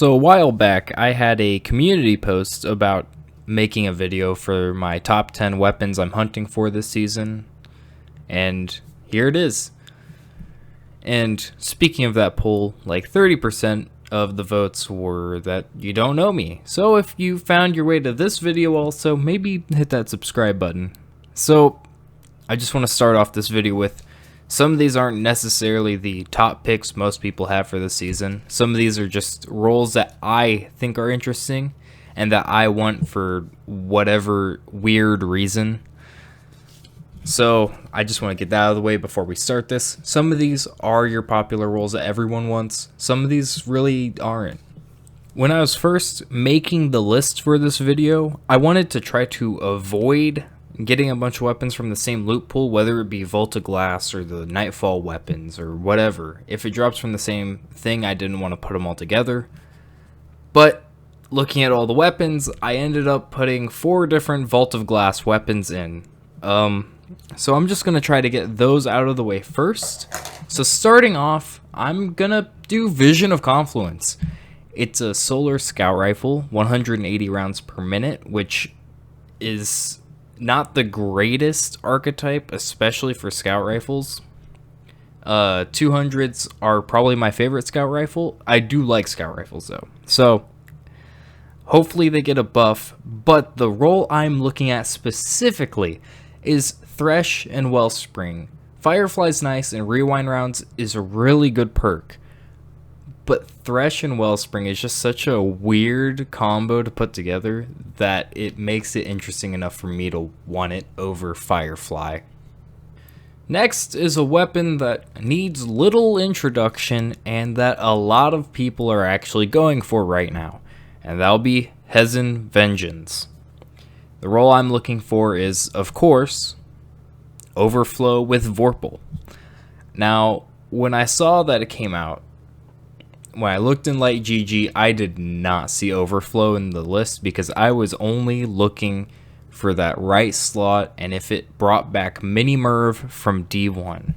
So a while back, I had a community post about making a video for my top 10 weapons I'm hunting for this season, and here it is. And speaking of that poll, like 30% of the votes were that you don't know me. So if you found your way to this video also, maybe hit that subscribe button. So I just want to start off this video with some of these aren't necessarily the top picks most people have for this season. Some of these are just roles that I think are interesting and that I want for whatever weird reason. So I just want to get that out of the way before we start this. Some of these are your popular roles that everyone wants. Some of these really aren't. When I was first making the list for this video, I wanted to try to avoid getting a bunch of weapons from the same loot pool, whether it be Vault of Glass or the Nightfall weapons or whatever. If it drops from the same thing, I didn't want to put them all together. But looking at all the weapons, I ended up putting 4 different Vault of Glass weapons in. So I'm just going to try to get those out of the way first. So starting off, I'm going to do Vision of Confluence. It's a solar scout rifle, 180 rounds per minute, which is not the greatest archetype, especially for scout rifles. 200s are probably my favorite scout rifle. I do like scout rifles though. So hopefully they get a buff, but the role I'm looking at specifically is Thresh and Wellspring. Firefly's nice and rewind rounds is a really good perk. But Thresh and Wellspring is just such a weird combo to put together that it makes it interesting enough for me to want it over Firefly. Next is a weapon that needs little introduction and that a lot of people are actually going for right now, and that'll be Hezen Vengeance. The role I'm looking for is, of course, Overflow with Vorpal. Now, when I saw that it came out, when I looked in Light GG, I did not see Overflow in the list because I was only looking for that right slot and if it brought back Mini Merv from D1.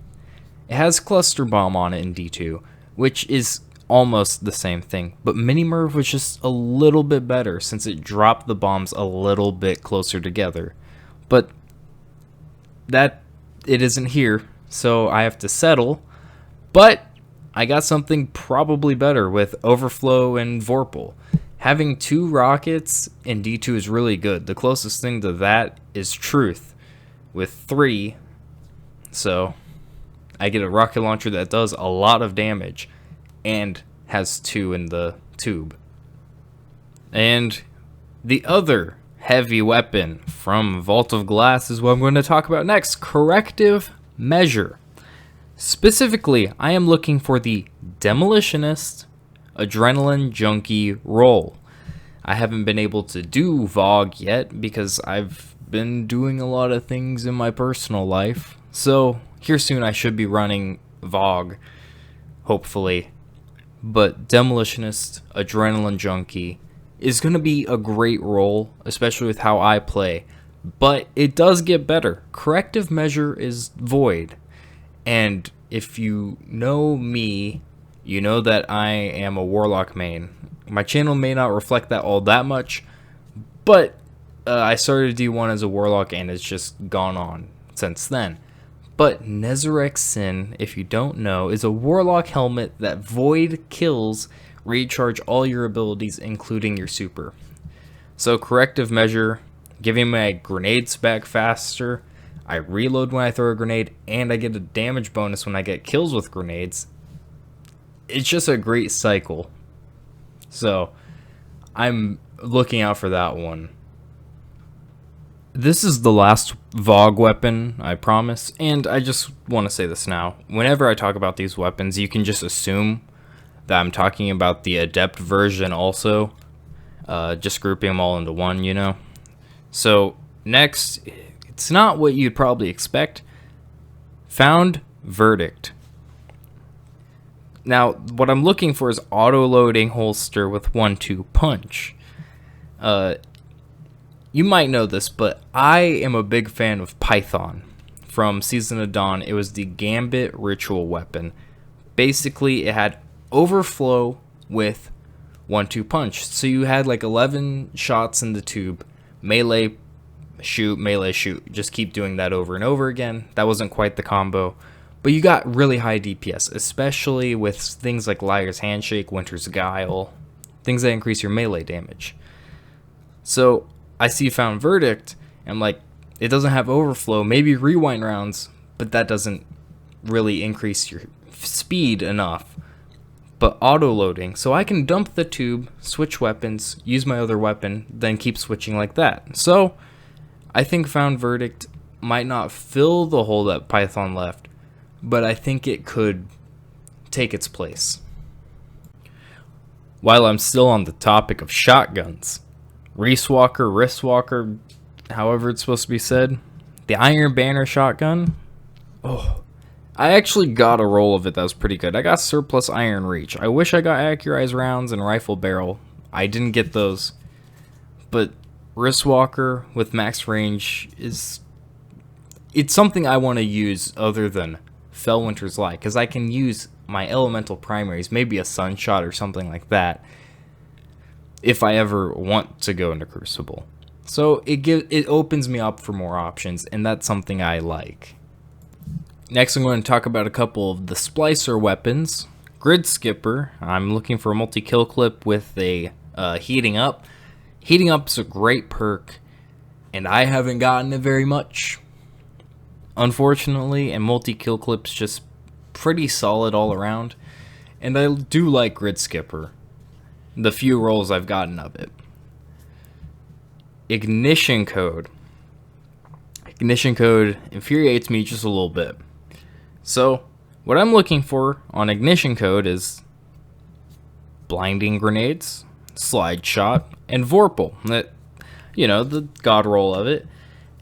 It has Cluster Bomb on it in D2, which is almost the same thing, but Mini Merv was just a little bit better since it dropped the bombs a little bit closer together. But that it isn't here, so I have to settle. But I got something probably better with Overflow and Vorpal. Having 2 rockets in D2 is really good. The closest thing to that is Truth with 3. So I get a rocket launcher that does a lot of damage and has 2 in the tube. And the other heavy weapon from Vault of Glass is what I'm going to talk about next, Corrective Measure. Specifically, I am looking for the Demolitionist Adrenaline Junkie role. I haven't been able to do VOG yet because I've been doing a lot of things in my personal life. So here soon I should be running VOG, hopefully. But Demolitionist Adrenaline Junkie is going to be a great role, especially with how I play. But it does get better. Corrective Measure is Void. And if you know me, you know that I am a Warlock main. My channel may not reflect that all that much, but I started D1 as a Warlock and it's just gone on since then. But Nezarec Sin, if you don't know, is a Warlock helmet that Void kills, recharge all your abilities, including your super. So Corrective Measure, giving my grenades back faster, I reload when I throw a grenade, and I get a damage bonus when I get kills with grenades. It's just a great cycle. So I'm looking out for that one. This is the last VOG weapon, I promise, and I just want to say this now. Whenever I talk about these weapons, you can just assume that I'm talking about the Adept version also. Just grouping them all into one, you know. So next, it's not what you'd probably expect. Found Verdict. Now, what I'm looking for is auto-loading holster with 1-2 punch. You might know this, but I am a big fan of Python. From Season of Dawn, it was the Gambit ritual weapon. Basically, it had overflow with 1-2 punch. So you had like 11 shots in the tube, melee shoot, just keep doing that over and over again. That wasn't quite the combo, but you got really high DPS, especially with things like Liar's Handshake, Winter's Guile, things that increase your melee damage. So I see Found Verdict, and I'm like, it doesn't have overflow, maybe rewind rounds, but that doesn't really increase your speed enough. But auto-loading, so I can dump the tube, switch weapons, use my other weapon, then keep switching like that. So I think Found Verdict might not fill the hole that Python left, but I think it could take its place. While I'm still on the topic of shotguns, RiisWalker, however it's supposed to be said, the Iron Banner shotgun, I actually got a roll of it that was pretty good. I got surplus iron reach. I wish I got accurized rounds and rifle barrel. I didn't get those, but RiisWalker with max range it's something I want to use other than Fellwinter's Lie, because I can use my elemental primaries, maybe a Sunshot or something like that, if I ever want to go into Crucible. So it opens me up for more options, and that's something I like. Next, I'm going to talk about a couple of the Splicer weapons. Grid Skipper, I'm looking for a multi-kill clip with a Heating Up. Heating Up's a great perk, and I haven't gotten it very much, unfortunately, and multi-kill clip's just pretty solid all around, and I do like Grid Skipper, the few rolls I've gotten of it. Ignition Code infuriates me just a little bit. So what I'm looking for on Ignition Code is blinding grenades, slide shot, and Vorpal. The god roll of it.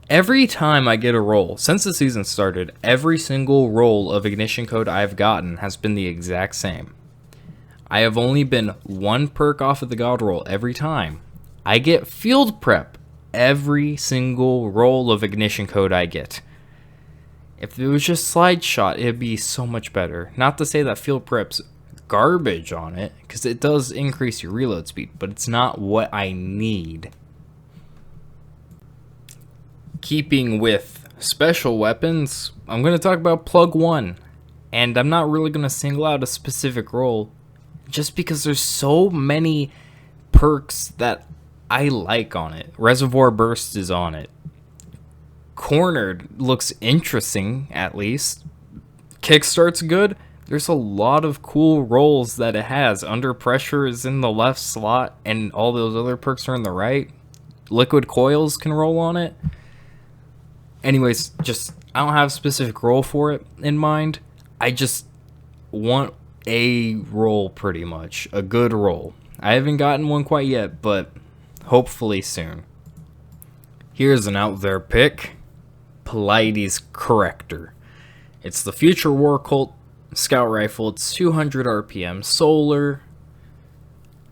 Every time I get a roll, since the season started, every single roll of Ignition Code I've gotten has been the exact same. I have only been one perk off of the god roll every time. I get Field Prep every single roll of Ignition Code I get. If it was just slide shot, it'd be so much better. Not to say that Field Prep's garbage on it, because it does increase your reload speed, but it's not what I need. Keeping with special weapons, I'm going to talk about Plug 1, and I'm not really going to single out a specific role, just because there's so many perks that I like on it. Reservoir Burst is on it. Cornered looks interesting, at least. Kickstart's good. There's a lot of cool rolls that it has. Under Pressure is in the left slot, and all those other perks are in the right. Liquid Coils can roll on it. Anyways, just I don't have a specific role for it in mind. I just want a role, pretty much. A good role. I haven't gotten one quite yet, but hopefully soon. Here's an out there pick. Pleiades Corrector. It's the Future War Cult Scout Rifle. It's 200 RPM, solar,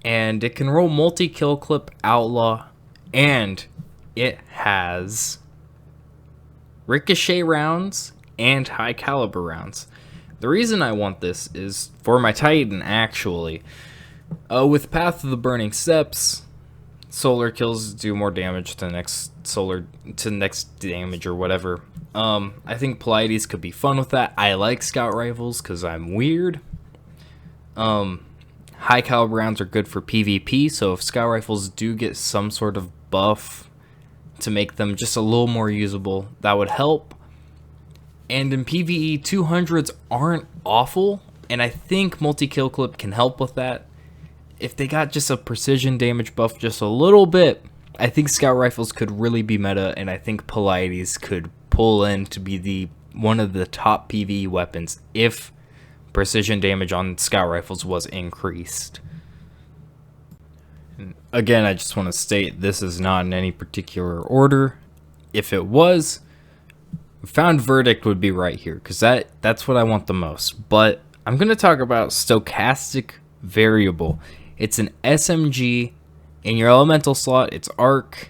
and it can roll multi-kill clip, outlaw, and it has ricochet rounds and high caliber rounds. The reason I want this is for my Titan, actually. With Path of the Burning Steps, solar kills do more damage to next damage or whatever. I think Pleiades could be fun with that. I like scout rifles because I'm weird. High caliber rounds are good for PvP, so if scout rifles do get some sort of buff to make them just a little more usable, that would help. And in PvE, 200s aren't awful, and I think multi-kill clip can help with that. If they got just a precision damage buff just a little bit, I think scout rifles could really be meta, and I think Pleiades could pull in to be one of the top PvE weapons if precision damage on scout rifles was increased. Again, I just want to state this is not in any particular order. If it was, Found Verdict would be right here, because that's what I want the most. But I'm going to talk about Stochastic Variable. It's an SMG. In your elemental slot, it's arc,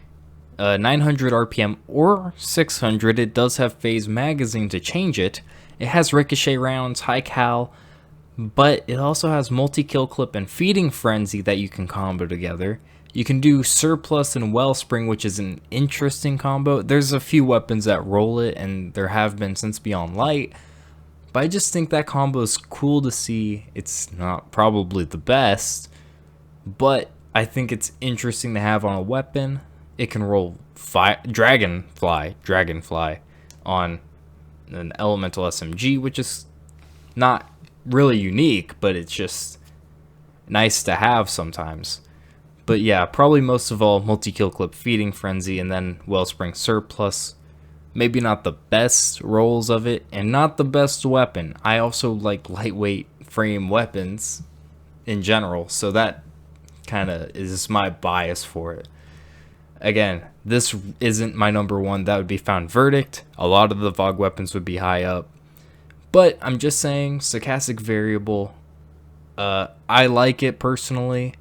900 RPM or 600. It does have phase magazine to change it. It has ricochet rounds, high cal, but it also has multi-kill clip and feeding frenzy that you can combo together. You can do surplus and wellspring, which is an interesting combo. There's a few weapons that roll it, and there have been since Beyond Light, but I just think that combo is cool to see. It's not probably the best, but I think it's interesting to have on a weapon. It can roll dragonfly on an elemental SMG, which is not really unique, but it's just nice to have sometimes. But yeah, probably most of all, multi-kill clip, feeding frenzy, and then wellspring surplus. Maybe not the best rolls of it, and not the best weapon. I also like lightweight frame weapons in general, so that kind of is my bias for it. Again, this isn't my number one. That would be Found Verdict. A lot of the VOG weapons would be high up. But I'm just saying, stochastic variable, I like it personally.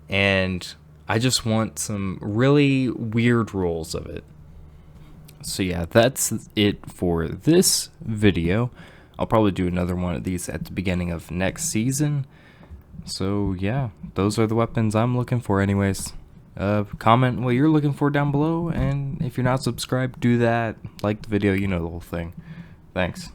And I just want some really weird rolls of it. So yeah, that's it for this video. I'll probably do another one of these at the beginning of next season. So yeah, those are the weapons I'm looking for anyways. Comment what you're looking for down below, and if you're not subscribed, do that. Like the video, you know the whole thing. Thanks.